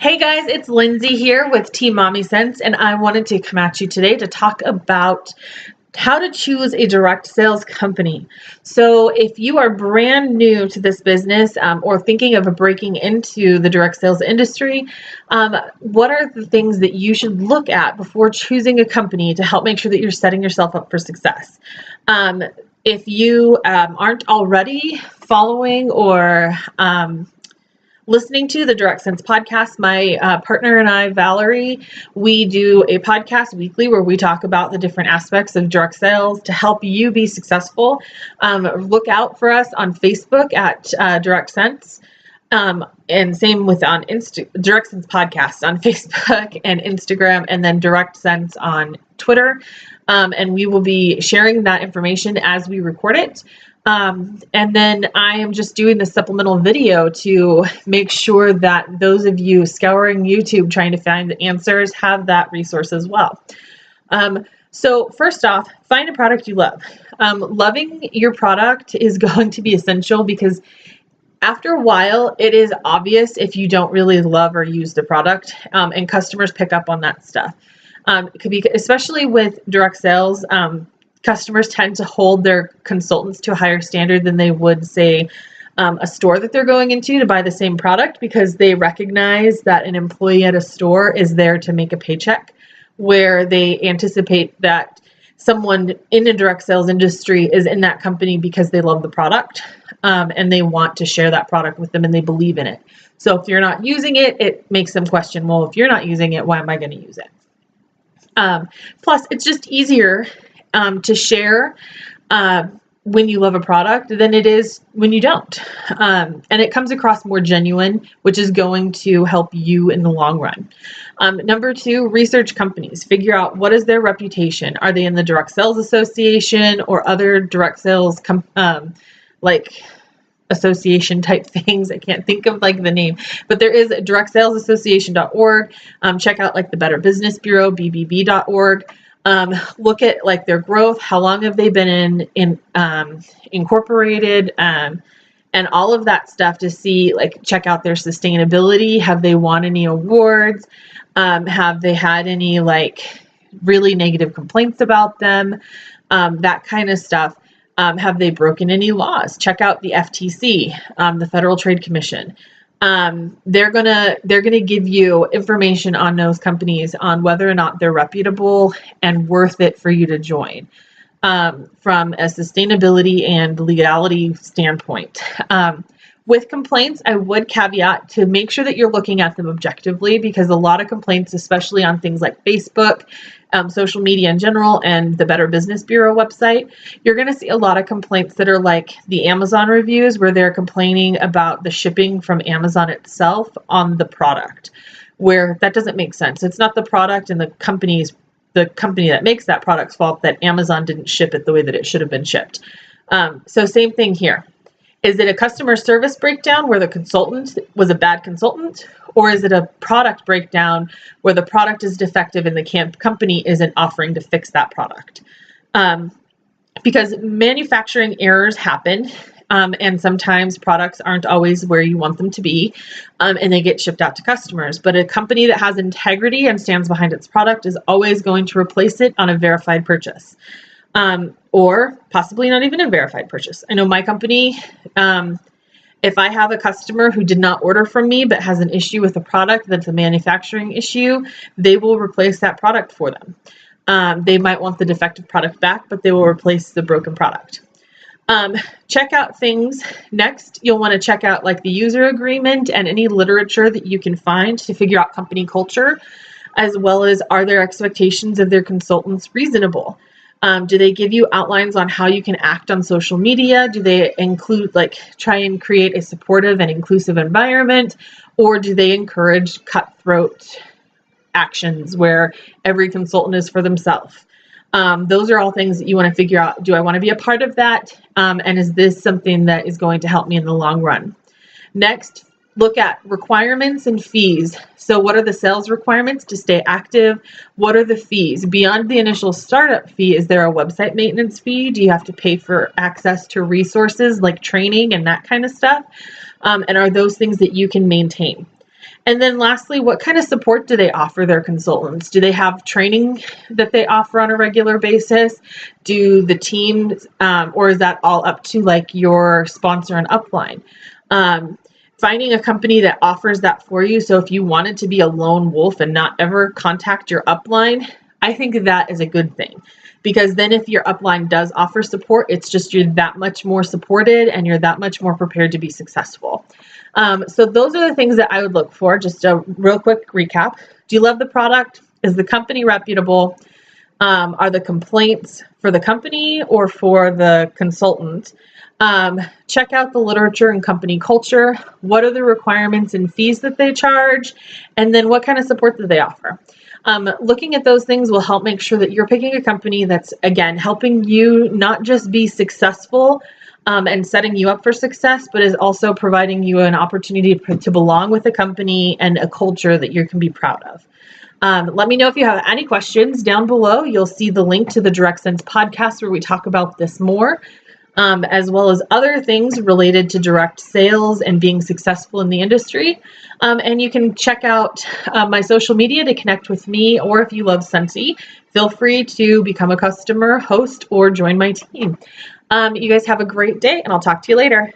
Hey guys, it's Lindsay here with Team Mommy Sense, and I wanted to come at you today to talk about how to choose a direct sales company. So if you are brand new to this business or thinking of breaking into the direct sales industry, what are the things that you should look at before choosing a company to help make sure that you're setting yourself up for success? If you aren't already following or listening to the Direct Sense podcast, my partner and I, Valerie, we do a podcast weekly where we talk about the different aspects of direct sales to help you be successful. Look out for us on Facebook at Direct Sense. And same with on Direct Sense podcast on Facebook and Instagram, and then Direct Sense on Twitter. And we will be sharing that information as we record it. And then I am just doing the supplemental video to make sure that those of you scouring YouTube trying to find the answers have that resource as well. So first off, find a product you love. Loving your product is going to be essential because after a while, it is obvious if you don't really love or use the product, and customers pick up on that stuff. It could be, especially with direct sales, customers tend to hold their consultants to a higher standard than they would, say, a store that they're going into to buy the same product, because they recognize that an employee at a store is there to make a paycheck, where they anticipate that someone in a direct sales industry is in that company because they love the product, and they want to share that product with them and they believe in it. So if you're not using it, it makes them question, well, if you're not using it, why am I going to use it? Plus, it's just easier to share when you love a product than it is when you don't. And it comes across more genuine, which is going to help you in the long run. Number two, research companies. Figure out, what is their reputation? Are they in the Direct Sales Association or other direct sales like association type things? I can't think of like the name, but there is directsalesassociation.org. Check out like the Better Business Bureau, bbb.org. Look at like their growth, how long have they been incorporated, and all of that stuff to see, like, check out their sustainability. Have they won any awards? Have they had any like really negative complaints about them? That kind of stuff. Have they broken any laws? Check out the FTC, the Federal Trade Commission. They're gonna give you information on those companies, on whether or not they're reputable and worth it for you to join, from a sustainability and legality standpoint. With complaints, I would caveat to make sure that you're looking at them objectively, because a lot of complaints, especially on things like Facebook, social media in general, and the Better Business Bureau website, you're going to see a lot of complaints that are like the Amazon reviews, where they're complaining about the shipping from Amazon itself on the product, where that doesn't make sense. It's not the product and the company that makes that product's fault that Amazon didn't ship it the way that it should have been shipped. So same thing here. Is it a customer service breakdown where the consultant was a bad consultant? Or is it a product breakdown where the product is defective and the company isn't offering to fix that product? Because manufacturing errors happen, and sometimes products aren't always where you want them to be, and they get shipped out to customers. But a company that has integrity and stands behind its product is always going to replace it on a verified purchase. Or possibly not even a verified purchase. I know my company, if I have a customer who did not order from me but has an issue with a product that's a manufacturing issue, they will replace that product for them. They might want the defective product back, but they will replace the broken product. Check out things. Next, you'll want to check out like the user agreement and any literature that you can find to figure out company culture, as well as, are their expectations of their consultants reasonable? Do they give you outlines on how you can act on social media? Do they include, like, try and create a supportive and inclusive environment? Or do they encourage cutthroat actions where every consultant is for themselves? Those are all things that you want to figure out. Do I want to be a part of that? And is this something that is going to help me in the long run? Next, look at requirements and fees. So what are the sales requirements to stay active? What are the fees? Beyond the initial startup fee, is there a website maintenance fee? Do you have to pay for access to resources like training and that kind of stuff? And are those things that you can maintain? And then lastly, what kind of support do they offer their consultants? Do they have training that they offer on a regular basis? Do the teams, or is that all up to like your sponsor and upline? Finding a company that offers that for you. So if you wanted to be a lone wolf and not ever contact your upline, I think that is a good thing, because then if your upline does offer support, it's just you're that much more supported and you're that much more prepared to be successful. So those are the things that I would look for. Just a real quick recap. Do you love the product? Is the company reputable? Are the complaints for the company or for the consultant? Check out the literature and company culture. What are the requirements and fees that they charge? And then what kind of support do they offer? Looking at those things will help make sure that you're picking a company that's, again, helping you not just be successful and setting you up for success, but is also providing you an opportunity to belong with a company and a culture that you can be proud of. Let me know if you have any questions down below. You'll see the link to the Direct Sense podcast where we talk about this more, as well as other things related to direct sales and being successful in the industry. And you can check out my social media to connect with me, or if you love Scentsy, feel free to become a customer, host, or join my team. You guys have a great day, and I'll talk to you later.